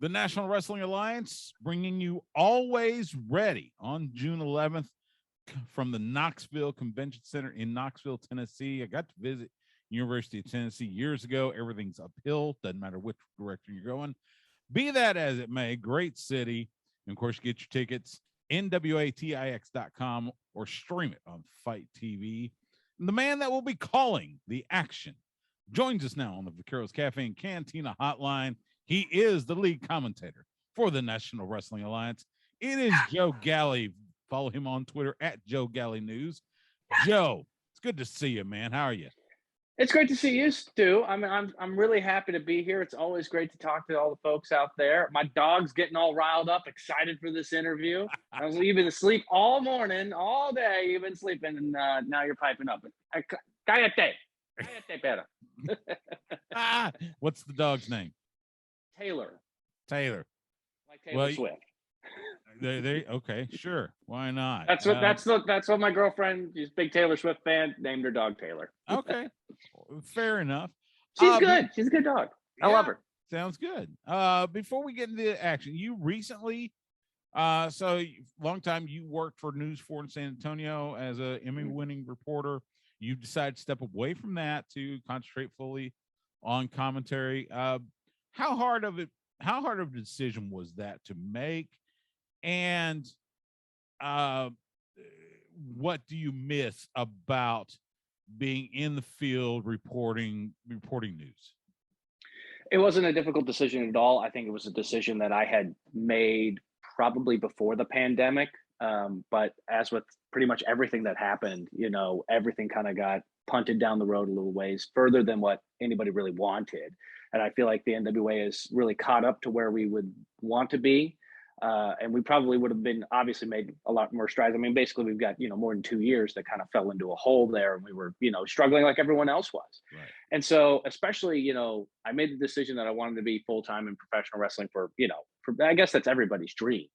The National Wrestling Alliance bringing you Alwayz Ready on June 11th from the Knoxville Convention Center in Knoxville, Tennessee. I got to visit University of Tennessee years ago. Everything's uphill. Doesn't matter which direction you're going. Be that as it may, great city. And of course, get your tickets, NWATIX.com, or stream it on Fight TV. And the man that will be calling the action joins us now on the Vaqueros Cafe and Cantina hotline. He is the lead commentator for the National Wrestling Alliance. It is Joe Galli. Follow him on Twitter at Joe Galli News. Joe, it's good to see you, man. How are you? It's great to see you, Stu. I'm really happy to be here. It's always great to talk to all the folks out there. My dog's getting all riled up, excited for this interview. I was leaving to sleep all morning, all day. You've been sleeping, and now you're piping up. Cállate. Cállate, pera. What's the dog's name? Taylor. Like Taylor Swift. Okay, sure. Why not? That's what my girlfriend, she's a big Taylor Swift fan, named her dog Taylor. Okay, fair enough. She's good. She's a good dog. I love her. Sounds good. Before we get into the action, you recently, so long time you worked for News 4 in San Antonio as a Emmy-winning reporter. You decided to step away from that to concentrate fully on commentary. How hard of a decision was that to make? And what do you miss about being in the field reporting news? It wasn't a difficult decision at all. I think it was a decision that I had made probably before the pandemic. But as with pretty much everything that happened, everything kind of got punted down the road a little ways further than what anybody really wanted. And I feel like the NWA is really caught up to where we would want to be. And we probably would have been obviously made a lot more strides. I mean, basically we've got, more than 2 years that kind of fell into a hole there, and we were, struggling like everyone else was. Right. And so especially, I made the decision that I wanted to be full-time in professional wrestling for I guess that's everybody's dream.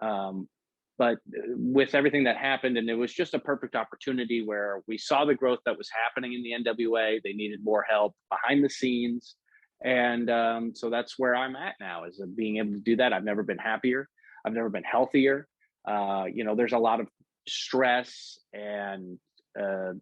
But with everything that happened, and it was just a perfect opportunity where we saw the growth that was happening in the NWA. They needed more help behind the scenes. And so that's where I'm at now, is being able to do that. I've never been happier. I've never been healthier. There's a lot of stress, and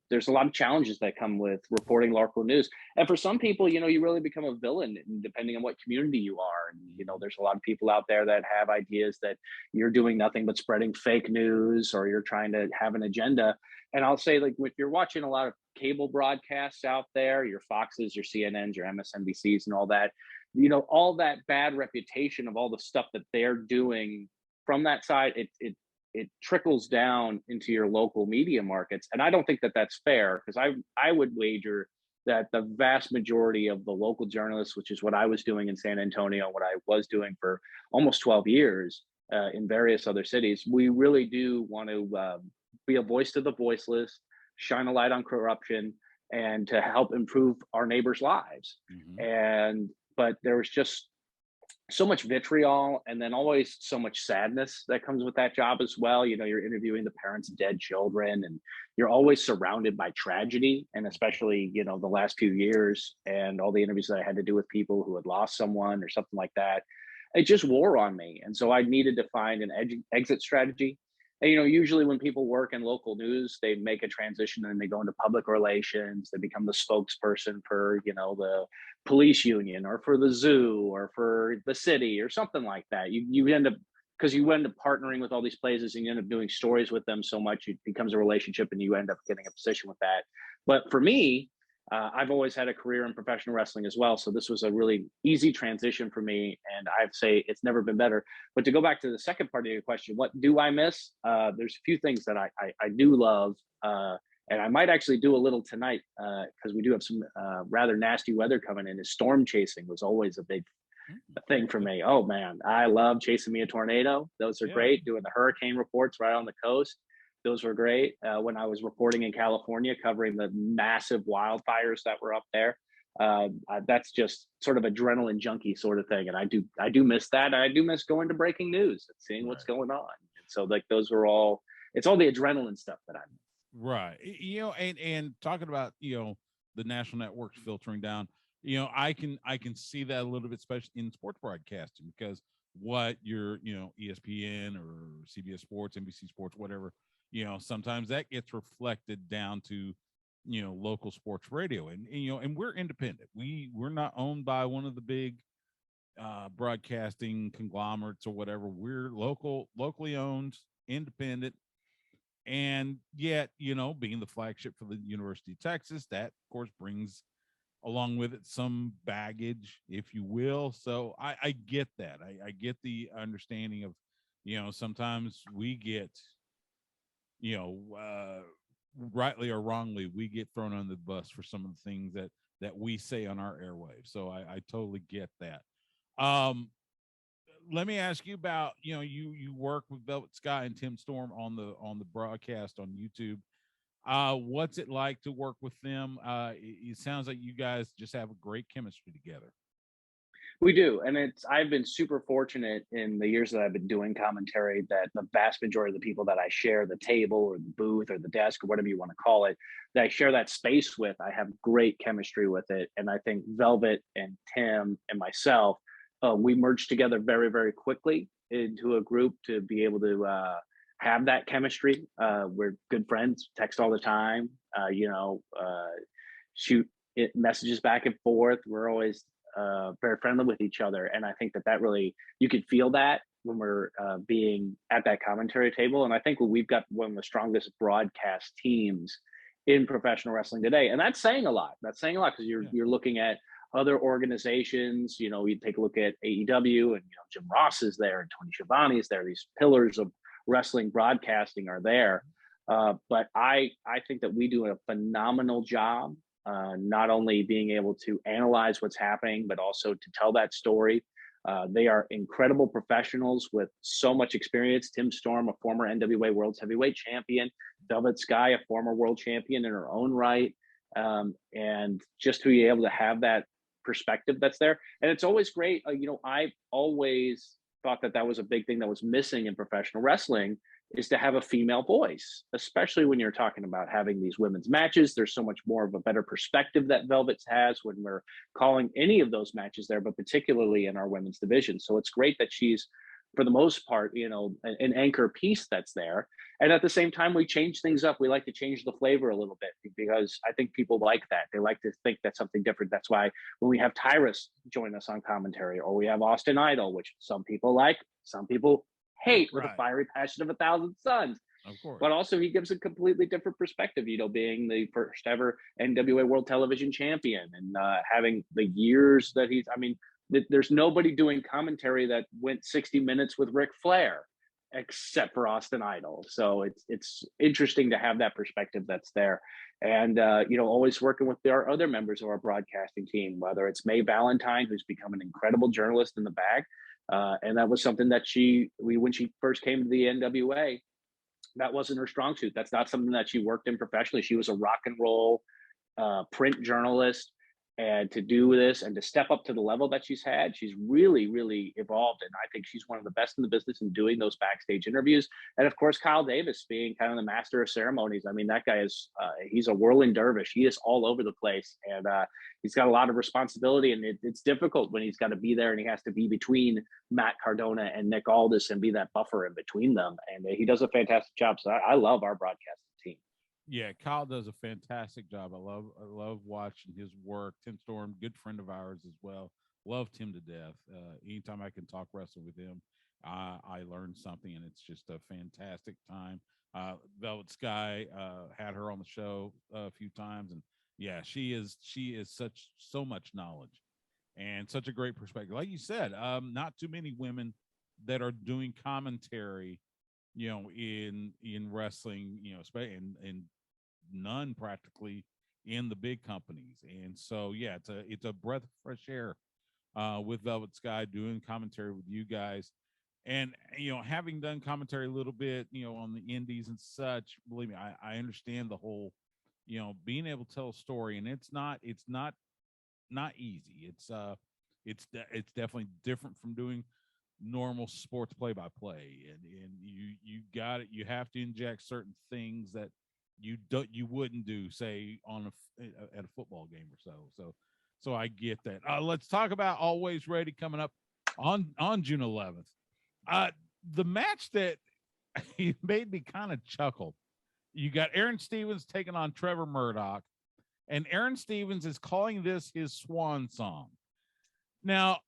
there's a lot of challenges that come with reporting local news. And for some people, you really become a villain depending on what community you are. And, there's a lot of people out there that have ideas that you're doing nothing but spreading fake news, or you're trying to have an agenda. And I'll say, like, if you're watching a lot of cable broadcasts out there, your Foxes, your CNNs, your MSNBCs and all that, all that bad reputation of all the stuff that they're doing from that side, it trickles down into your local media markets. And I don't think that that's fair, because I would wager that the vast majority of the local journalists, which is what I was doing in San Antonio, what I was doing for almost 12 years in various other cities, we really do want to be a voice to the voiceless, shine a light on corruption, and to help improve our neighbors' lives. Mm-hmm. But there was just so much vitriol, and then always so much sadness that comes with that job as well. You're interviewing the parents of dead children, and you're always surrounded by tragedy. And especially, the last few years and all the interviews that I had to do with people who had lost someone or something like that, it just wore on me. And so I needed to find an exit strategy. And, usually when people work in local news, they make a transition and they go into public relations. They become the spokesperson for, the police union, or for the zoo, or for the city, or something like that. You end up, because you end up partnering with all these places, and you end up doing stories with them so much, it becomes a relationship, and you end up getting a position with that. But for me, I've always had a career in professional wrestling as well. So this was a really easy transition for me. And I'd say it's never been better. But to go back to the second part of your question, what do I miss? There's a few things that I do love. And I might actually do a little tonight, because we do have some rather nasty weather coming in. Storm chasing was always a big thing for me. Oh, man, I love chasing me a tornado. Those are great. Doing the hurricane reports right on the coast. Those were great. When I was reporting in California, covering the massive wildfires that were up there, that's just sort of adrenaline junkie sort of thing. And I do miss that. I do miss going to breaking news and seeing what's going on. And so those were all, it's all the adrenaline stuff that I miss. Right. And talking about, the national networks filtering down, I can see that a little bit, especially in sports broadcasting, because what your ESPN or CBS Sports, NBC Sports, whatever, sometimes that gets reflected down to local sports radio, and we're independent. We're not owned by one of the big broadcasting conglomerates or whatever. We're locally owned, independent, and yet being the flagship for the University of Texas, that of course brings along with it some baggage, if you will. So I get that. I get the understanding of sometimes we get you know rightly or wrongly, we get thrown on the bus for some of the things that we say on our airwaves. So I totally get that. um Let me ask you about you work with Velvet Sky and Tim Storm on the broadcast on YouTube. What's it like to work with them? It sounds like you guys just have a great chemistry together. We do, and I've been super fortunate in the years that I've been doing commentary that the vast majority of the people that I share the table or the booth or the desk or whatever you want to call it, that I share that space with, I have great chemistry with it. And I think Velvet and Tim and myself, we merged together very, very quickly into a group to be able to have that chemistry. We're good friends, text all the time, shoot messages back and forth. We're always very friendly with each other, and I think that really, you can feel that when we're being at that commentary table. And I think we've got one of the strongest broadcast teams in professional wrestling today, and that's saying a lot. That's saying a lot, because you're looking at other organizations. You take a look at AEW, and Jim Ross is there, and Tony Schiavone is there. These pillars of wrestling broadcasting are there. But I think that we do a phenomenal job, not only being able to analyze what's happening, but also to tell that story. They are incredible professionals with so much experience. Tim Storm, a former NWA World Heavyweight Champion, Velvet Sky, a former world champion in her own right. And just to be able to have that perspective that's there. And it's always great. I've always thought that was a big thing that was missing in professional wrestling, is to have a female voice, especially when you're talking about having these women's matches. There's so much more of a better perspective that Velvet has when we're calling any of those matches there, but particularly in our women's division. So it's great that she's, for the most part, an anchor piece that's there. And at the same time, we change things up. We like to change the flavor a little bit, because I think people like that. They like to think that's something different. That's why when we have Tyrus join us on commentary, or we have Austin Idol, which some people like, some people hate, with the fiery passion of 1,000 suns. Of course. But also he gives a completely different perspective, being the first ever NWA World Television Champion, and having the years that there's nobody doing commentary that went 60 minutes with Ric Flair except for Austin Idol. So it's interesting to have that perspective that's there. And always working with our other members of our broadcasting team, whether it's May Valentine, who's become an incredible journalist in the bag. And that was something that when she first came to the NWA, that wasn't her strong suit. That's not something that she worked in professionally. She was a rock and roll print journalist, and to do this and to step up to the level that she's had, she's really, really evolved. And I think she's one of the best in the business in doing those backstage interviews. And of course, Kyle Davis being kind of the master of ceremonies. That guy is, he's a whirling dervish. He is all over the place, and he's got a lot of responsibility, and it's difficult when he's got to be there, and he has to be between Matt Cardona and Nick Aldus and be that buffer in between them. And he does a fantastic job. So I love our broadcasting team. Yeah, Kyle does a fantastic job. I love watching his work. Tim Storm, good friend of ours as well. Love Tim to death. Anytime I can talk wrestling with him, I learn something, and it's just a fantastic time. Velvet Sky had her on the show a few times, and yeah, she is so much knowledge and such a great perspective. Like you said, not too many women that are doing commentary, in wrestling, and none practically in the big companies. And so yeah, it's a breath of fresh air with Velvet Sky doing commentary with you guys. And having done commentary a little bit on the indies and such, believe me, I understand the whole being able to tell a story. And it's not easy. It's definitely different from doing normal sports play-by-play, and you have to inject certain things that you wouldn't do, say, at a football game or so. So I get that. Let's talk about Alwayz Ready coming up on June 11th. The match that made me kind of chuckle. You got Aaron Stevens taking on Trevor Murdoch, and Aaron Stevens is calling this his swan song. Now,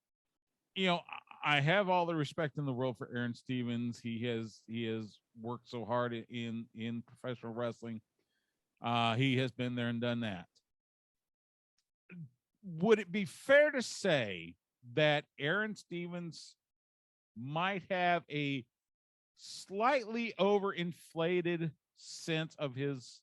I have all the respect in the world for Aaron Stevens. He has worked so hard in professional wrestling. He has been there and done that. Would it be fair to say that Aaron Stevens might have a slightly overinflated sense of his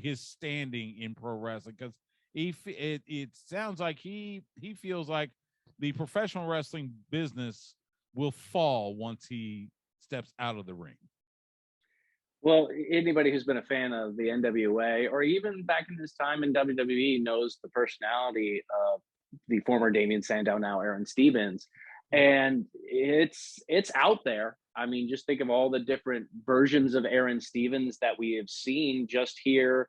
his standing in pro wrestling? Because it sounds like he feels like the professional wrestling business will fall once he steps out of the ring. Well, anybody who's been a fan of the NWA or even back in his time in WWE knows the personality of the former Damian Sandow, now Aaron Stevens. And it's out there. I mean, just think of all the different versions of Aaron Stevens that we have seen just here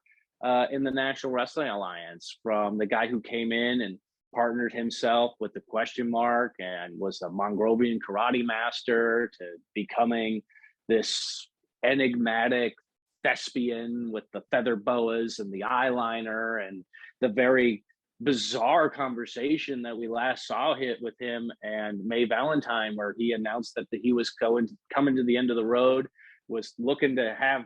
in the National Wrestling Alliance, from the guy who came in and partnered himself with the Question Mark and was a Mongrovian karate master to becoming this enigmatic thespian with the feather boas and the eyeliner, and the very bizarre conversation that we last saw hit with him and May Valentine, where he announced that he was coming to the end of the road, was looking to have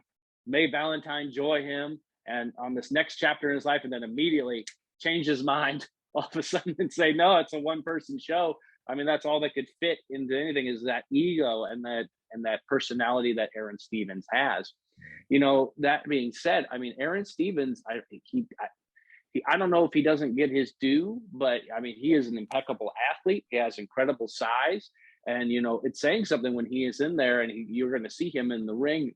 May Valentine join him and on this next chapter in his life, and then immediately change his mind all of a sudden and say, no, it's a one-person show. I mean, that's all that could fit into anything, is that ego and that personality that Aaron Stevens has. That being said, I mean, Aaron Stevens, I don't know if he doesn't get his due, but I mean, he is an impeccable athlete. He has incredible size, and it's saying something when he is in there, and you're going to see him in the ring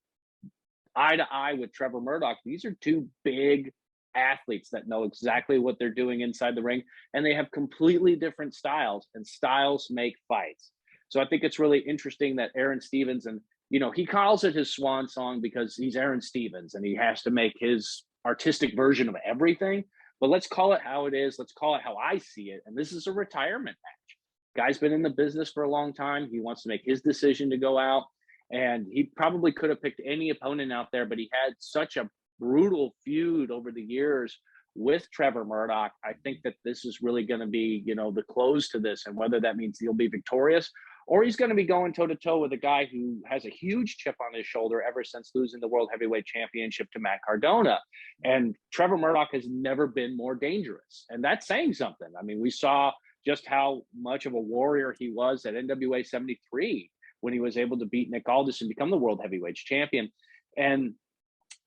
eye to eye with Trevor Murdoch. These are two big athletes that know exactly what they're doing inside the ring, and they have completely different styles, and styles make fights. So I think it's really interesting that Aaron Stevens, and he calls it his swan song because he's Aaron Stevens and he has to make his artistic version of everything. But let's call it how it is. Let's call it how I see it. And this is a retirement match. Guy's been in the business for a long time. He wants to make his decision to go out, and he probably could have picked any opponent out there, but he had such a brutal feud over the years with Trevor Murdoch. I think that this is really going to be, the close to this, and whether that means he'll be victorious or he's going to be going toe to toe with a guy who has a huge chip on his shoulder ever since losing the World Heavyweight Championship to Matt Cardona. And Trevor Murdoch has never been more dangerous. And that's saying something. I mean, we saw just how much of a warrior he was at NWA 73 when he was able to beat Nick Aldus and become the World Heavyweight Champion. And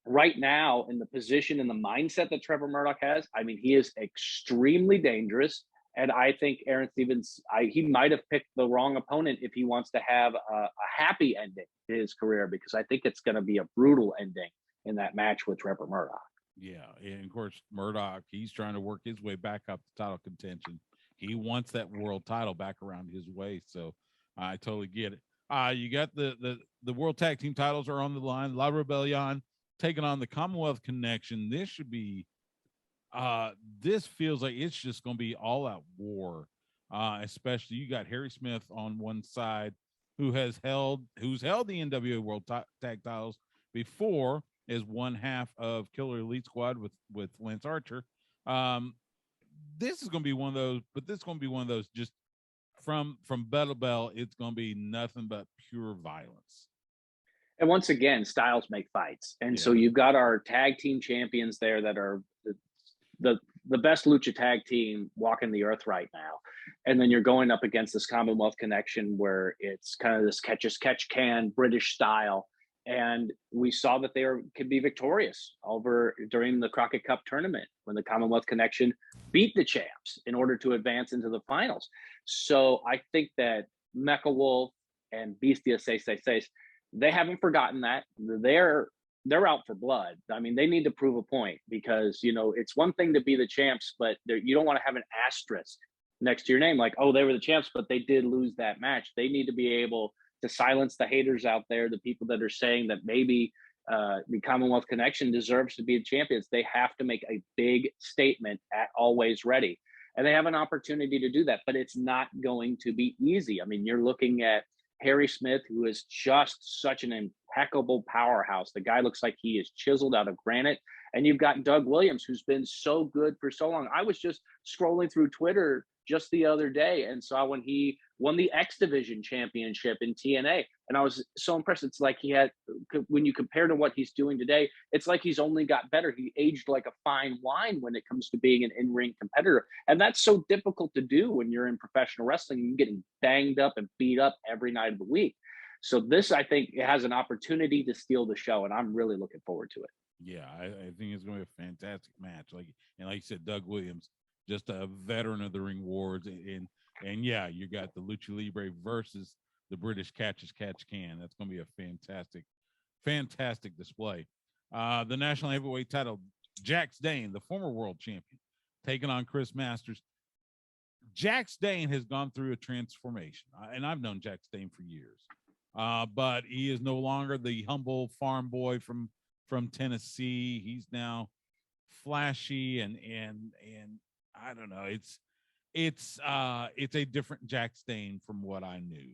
right now, in the position and the mindset that Trevor Murdoch has, I mean, he is extremely dangerous. And I think Aaron Stevens, he might have picked the wrong opponent if he wants to have a happy ending to his career, because I think it's going to be a brutal ending in that match with Trevor Murdoch. Yeah, and of course, Murdoch, he's trying to work his way back up to title contention. He wants that world title back around his waist, so I totally get it. You got the World Tag Team titles are on the line. La Rebellion taking on the Commonwealth Connection. This should be this feels like it's just going to be all out war. Especially you got Harry Smith on one side, who's held the NWA World Tag titles before as one half of Killer Elite Squad with Lance Archer. This is going to be one of those, but this is going to be one of those just from bell to bell. It's going to be nothing but pure violence. And once again, styles make fights. And so you've got our tag team champions there that are the best Lucha tag team walking the earth right now. And then you're going up against this Commonwealth Connection where it's kind of this catch as catch can British style. And we saw that they could be victorious during the Crockett Cup tournament when the Commonwealth Connection beat the champs in order to advance into the finals. So I think that Mecha Wolf and Bestia 666, they haven't forgotten that. They're out for blood. I mean, they need to prove a point, because, it's one thing to be the champs, but you don't want to have an asterisk next to your name. Like, oh, they were the champs, but they did lose that match. They need to be able to silence the haters out there, the people that are saying that maybe the Commonwealth Connection deserves to be the champions. They have to make a big statement at Alwayz Ready. And they have an opportunity to do that, but it's not going to be easy. I mean, you're looking at Harry Smith, who is just such an impeccable powerhouse. The guy looks like he is chiseled out of granite. And you've got Doug Williams, who's been so good for so long. I was just scrolling through Twitter just the other day and saw when he won the X Division championship in TNA. And I was so impressed. It's like when you compare to what he's doing today, it's like he's only got better. He aged like a fine wine when it comes to being an in-ring competitor. And that's so difficult to do when you're in professional wrestling. You're getting banged up and beat up every night of the week. So this, I think, it has an opportunity to steal the show, and I'm really looking forward to it. Yeah, I think it's going to be a fantastic match. Like you said, Doug Williams, just a veteran of the ring wars, and yeah, you got the Lucha Libre versus the British Catch as Catch Can. That's going to be a fantastic display. The national heavyweight title, Jax Dane, the former world champion, taking on Chris Masters. Jax Dane has gone through a transformation, and I've known Jax Dane for years, but he is no longer the humble farm boy from Tennessee. He's now flashy and I don't know. It's a different Jax Dane from what I knew.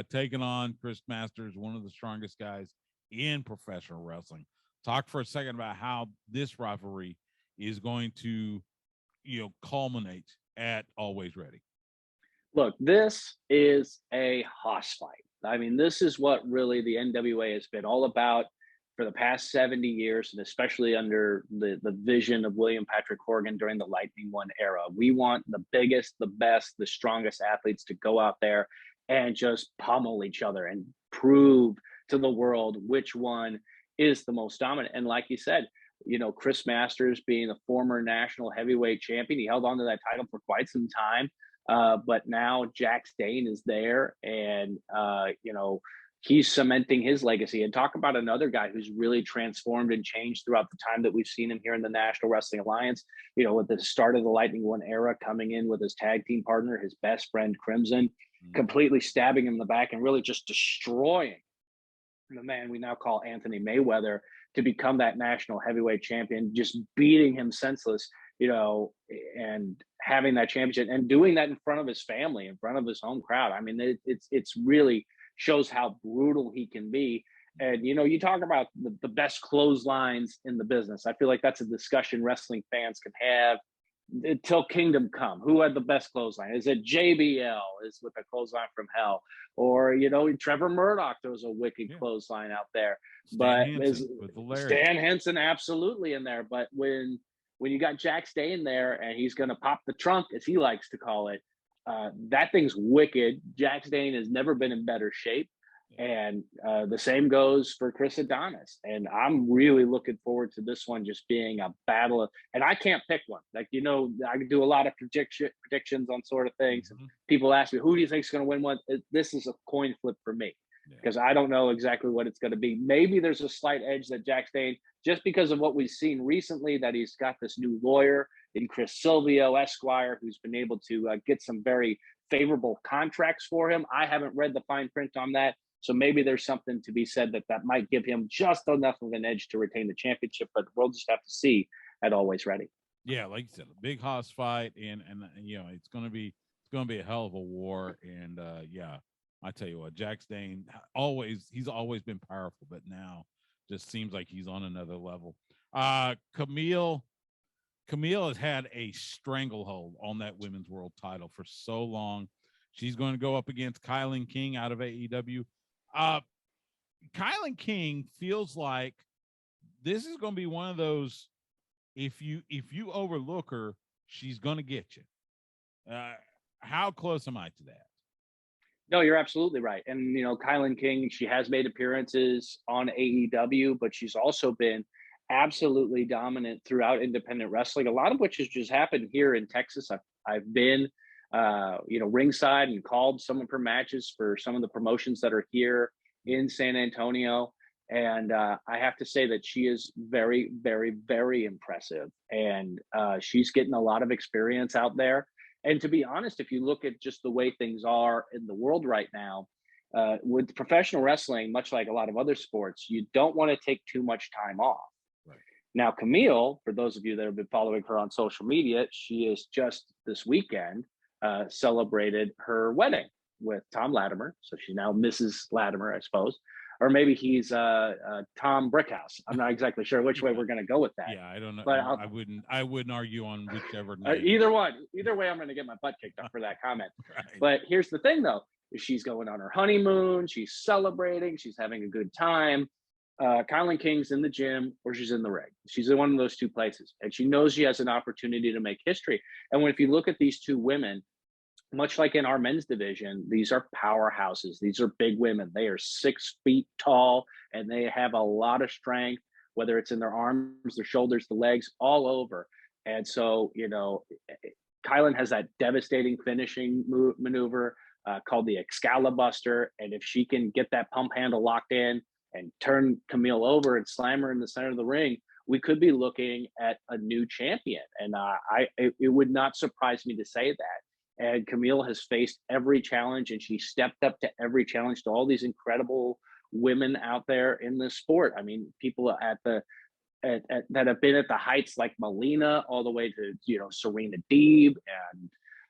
Taking on Chris Masters, one of the strongest guys in professional wrestling. Talk for a second about how this rivalry is going to, culminate at Alwayz Ready. Look, this is a hoss fight. I mean, this is what really the NWA has been all about for the past 70 years, and especially under the vision of William Patrick Horgan during the Lightning One era. We want the biggest, the best, the strongest athletes to go out there and just pummel each other and prove to the world which one is the most dominant. And like you said, Chris Masters being the former national heavyweight champion, he held on to that title for quite some time. But now Jax Dane is there, and he's cementing his legacy. And talk about another guy who's really transformed and changed throughout the time that we've seen him here in the National Wrestling Alliance. With the start of the Lightning One era, coming in with his tag team partner, his best friend Crimson, completely stabbing him in the back and really just destroying the man we now call Anthony Mayweather to become that national heavyweight champion, just beating him senseless, and having that championship and doing that in front of his family, in front of his home crowd. I mean, it's really shows how brutal he can be. And, you talk about the best clotheslines in the business. I feel like that's a discussion wrestling fans can have until Kingdom Come. Who had the best clothesline? Is it JBL is with a clothesline from hell? Or, Trevor Murdoch, there was a wicked clothesline out there. Stan Henson absolutely in there. But when you got Jax Dane there and he's going to pop the trunk, as he likes to call it, that thing's wicked. Jax Dane has never been in better shape. And the same goes for Chris Adonis. And I'm really looking forward to this one just being a battle. And I can't pick one. Like, I can do a lot of predictions on sort of things. Mm-hmm. People ask me, who do you think is going to win one? This is a coin flip for me because I don't know exactly what it's going to be. Maybe there's a slight edge that Jax Dane, just because of what we've seen recently, that he's got this new lawyer in Chris Silvio Esquire, who's been able to get some very favorable contracts for him. I haven't read the fine print on that. So maybe there's something to be said that might give him just enough of an edge to retain the championship, but we'll just have to see at Alwayz Ready. Yeah, like you said, a big hoss fight, and it's gonna be a hell of a war. And I tell you what, Jax Dane he's always been powerful, but now just seems like he's on another level. Camille has had a stranglehold on that women's world title for so long. She's going to go up against Kaitlyn King out of AEW. Kaitlyn King feels like this is going to be one of those, if you overlook her, she's going to get you. How close am I to that? No, you're absolutely right. And, Kaitlyn King, she has made appearances on AEW, but she's also been absolutely dominant throughout independent wrestling, a lot of which has just happened here in Texas. I've been ringside and called some of her matches for some of the promotions that are here in San Antonio. And I have to say that she is very, very, very impressive. And she's getting a lot of experience out there. And to be honest, if you look at just the way things are in the world right now, with professional wrestling, much like a lot of other sports, you don't want to take too much time off. Right. Now, Camille, for those of you that have been following her on social media, she is just this weekend celebrated her wedding with Tom Latimer. So she's now Mrs. Latimer, I suppose. Or maybe he's Tom Brickhouse. I'm not exactly sure which way we're going to go with that. Yeah, I don't know. But I wouldn't argue on whichever name. Either way, I'm going to get my butt kicked up for that comment. Right. But here's the thing, though: is she's going on her honeymoon, she's celebrating, she's having a good time. Kaitlyn King's in the gym or she's in the ring. She's in one of those two places, and she knows she has an opportunity to make history. And if you look at these two women, much like in our men's division, these are powerhouses. These are big women. They are 6 feet tall, and they have a lot of strength, whether it's in their arms, their shoulders, the legs, all over. And so, Kaitlyn has that devastating finishing maneuver called the Excalibuster. And if she can get that pump handle locked in and turn Camille over and slam her in the center of the ring, we could be looking at a new champion. And it would not surprise me to say that. And Camille has faced every challenge, and she stepped up to every challenge to all these incredible women out there in this sport. I mean, people that have been at the heights like Melina, all the way to Serena Deeb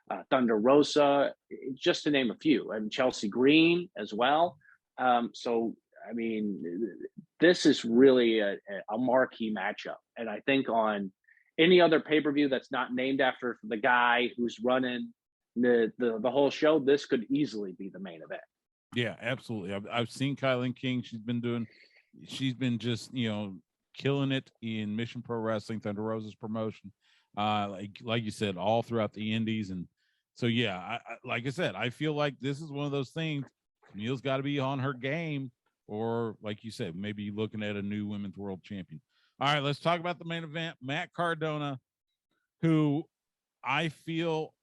and Thunder Rosa, just to name a few, and Chelsea Green as well. So I mean, this is really a marquee matchup, and I think on any other pay-per-view that's not named after the guy who's running the whole show, this could easily be the main event. Yeah, absolutely. I've seen Kaitlyn King. She's been just killing it in Mission Pro Wrestling, Thunder Rosa's promotion. Like you said, all throughout the Indies, and so yeah, like I said, I feel like this is one of those things. Camille's got to be on her game, or like you said, maybe looking at a new women's world champion. All right, let's talk about the main event. Matt Cardona, who I feel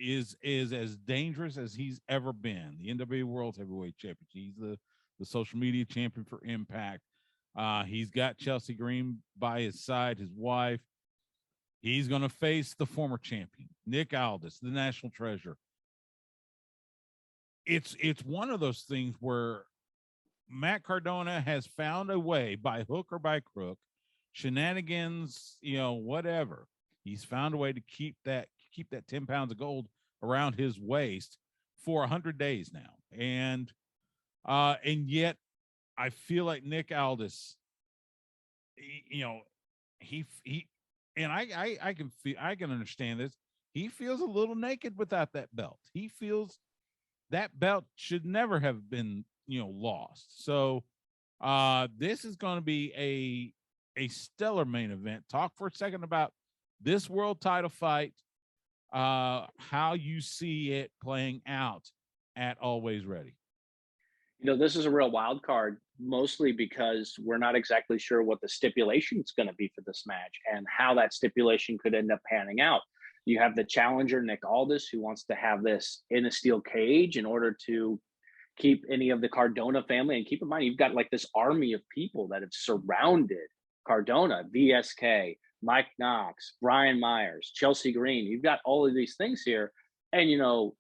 is as dangerous as he's ever been. The NWA World Heavyweight Champion. He's the social media champion for Impact. He's got Chelsea Green by his side, his wife. He's going to face the former champion, Nick Aldus, the national treasure. It's one of those things where Matt Cardona has found a way, by hook or by crook, shenanigans, whatever. He's found a way to keep that 10 pounds of gold around his waist for 100 days now. And yet I feel like Nick Aldis, he and I can understand this. He feels a little naked without that belt. He feels that belt should never have been, lost. So this is going to be a stellar main event. Talk for a second about this world title fight, how you see it playing out at Alwayz Ready. This is a real wild card, mostly because we're not exactly sure what the stipulation is going to be for this match and how that stipulation could end up panning out. You have the challenger, Nick Aldis, who wants to have this in a steel cage in order to keep any of the Cardona family. And keep in mind, you've got like this army of people that have surrounded Cardona, VSK, Mike Knox, Brian Myers, Chelsea Green. You've got all of these things here. And,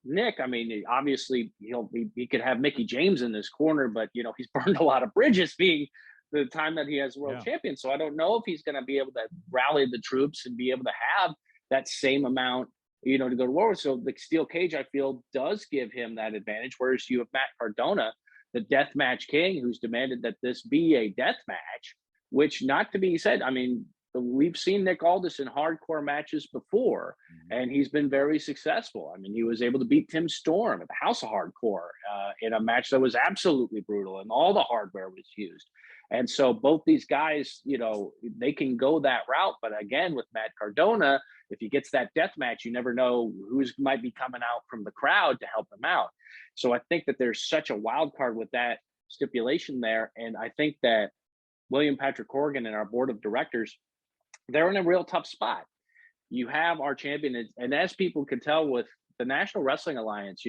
Nick, I mean, obviously he could have Mickey James in this corner, but, he's burned a lot of bridges being the time that he has world champion. So I don't know if he's going to be able to rally the troops and be able to have that same amount, to go to war with. So the steel cage, I feel, does give him that advantage. Whereas you have Matt Cardona, the deathmatch king, who's demanded that this be a death match, which, not to be said, I mean, we've seen Nick Aldis in hardcore matches before, and he's been very successful. I mean, he was able to beat Tim Storm at the House of Hardcore in a match that was absolutely brutal, and all the hardware was used. And so both these guys, they can go that route. But again, with Matt Cardona, if he gets that death match, you never know who's might be coming out from the crowd to help him out. So I think that there's such a wild card with that stipulation there. And I think that William Patrick Corgan and our board of directors, they're in a real tough spot. You have our champion, and as people can tell with the National Wrestling Alliance,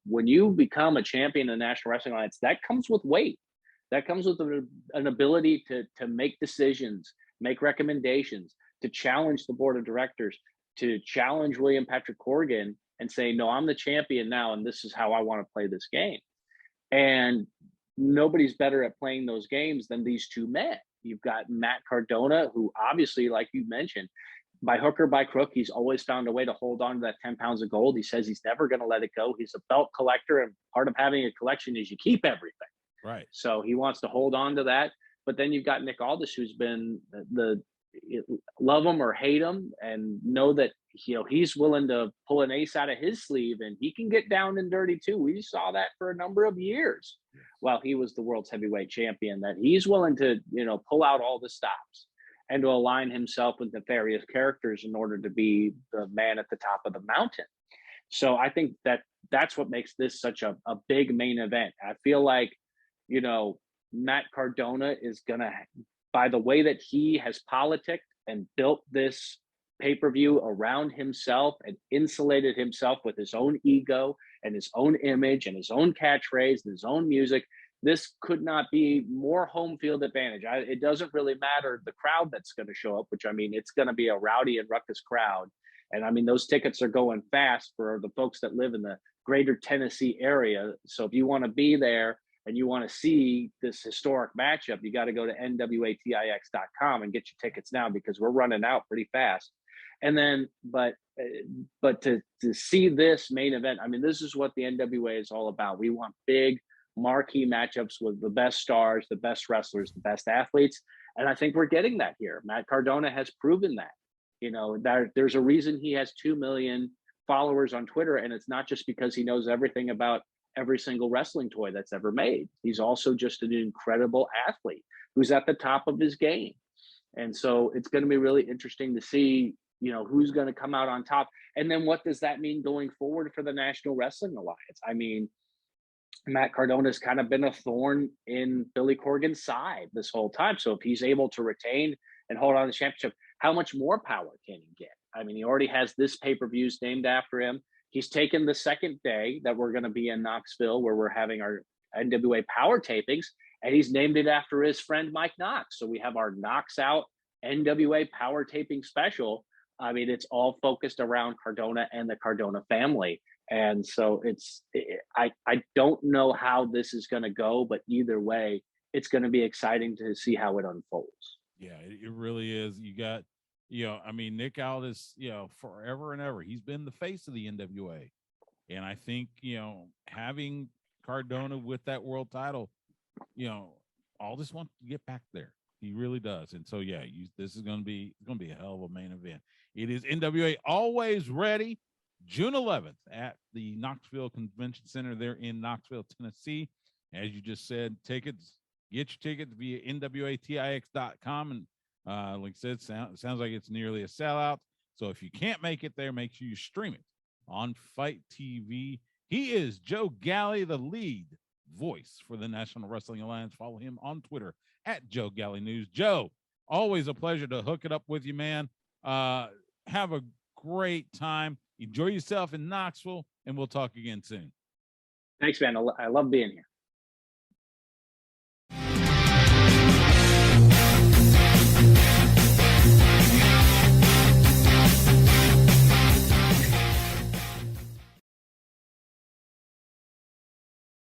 when you become a champion in the National Wrestling Alliance, that comes with weight. That comes with an ability to make decisions, make recommendations, to challenge the board of directors, to challenge William Patrick Corgan and say, no, I'm the champion now, and this is how I want to play this game. And nobody's better at playing those games than these two men. You've got Matt Cardona, who obviously, like you mentioned, by hook or by crook, he's always found a way to hold on to that 10 pounds of gold. He says he's never going to let it go. He's a belt collector, and part of having a collection is you keep everything. Right. So he wants to hold on to that. But then you've got Nick Aldus, who's been the love him or hate him, and know that he's willing to pull an ace out of his sleeve, and he can get down and dirty too. We saw that for a number of years while he was the world's heavyweight champion, that he's willing to pull out all the stops and to align himself with nefarious characters in order to be the man at the top of the mountain. So I think that's what makes this such a big main event. I feel like Matt Cardona is gonna, by the way that he has politicked and built this pay-per-view around himself and insulated himself with his own ego and his own image and his own catchphrase and his own music, this could not be more home field advantage. It doesn't really matter the crowd that's going to show up, which, I mean, it's going to be a rowdy and ruckus crowd. And I mean, those tickets are going fast for the folks that live in the greater Tennessee area. So if you want to be there and you want to see this historic matchup, you got to go to NWATIX.com and get your tickets now, because we're running out pretty fast. And then, but to see this main event, I mean, this is what the NWA is all about. We want big marquee matchups with the best stars, the best wrestlers, the best athletes. And I think we're getting that here. Matt Cardona has proven that. There's a reason he has 2 million followers on Twitter. And it's not just because he knows everything about every single wrestling toy that's ever made. He's also just an incredible athlete who's at the top of his game. And so it's going to be really interesting to see, who's going to come out on top. And then what does that mean going forward for the National Wrestling Alliance? I mean, Matt Cardona has kind of been a thorn in Billy Corgan's side this whole time. So if he's able to retain and hold on to the championship, how much more power can he get? I mean, he already has this pay-per-views named after him. He's taken the second day that we're going to be in Knoxville, where we're having our NWA Power tapings, and he's named it after his friend Mike Knox. So we have our Knox Out NWA Power taping special. I mean, it's all focused around Cardona and the Cardona family. And so I don't know how this is going to go, but either way, it's going to be exciting to see how it unfolds. Yeah, it really is. You got, I mean, Nick Aldis, forever and ever, he's been the face of the NWA. And I think, having Cardona with that world title, Aldis wants to get back there. He really does. And so, this is going to be a hell of a main event. It is NWA Alwayz Ready, June 11th at the Knoxville Convention Center there in Knoxville, Tennessee. As you just said, get your tickets via NWATIX.com. And like I said, sounds like it's nearly a sellout. So if you can't make it there, make sure you stream it on Fight TV. He is Joe Galli, the lead voice for the National Wrestling Alliance. Follow him on Twitter at Joe Galli News. Joe, always a pleasure to hook it up with you, man. Have a great time. Enjoy yourself in Knoxville, and we'll talk again soon. Thanks, man. I love being here.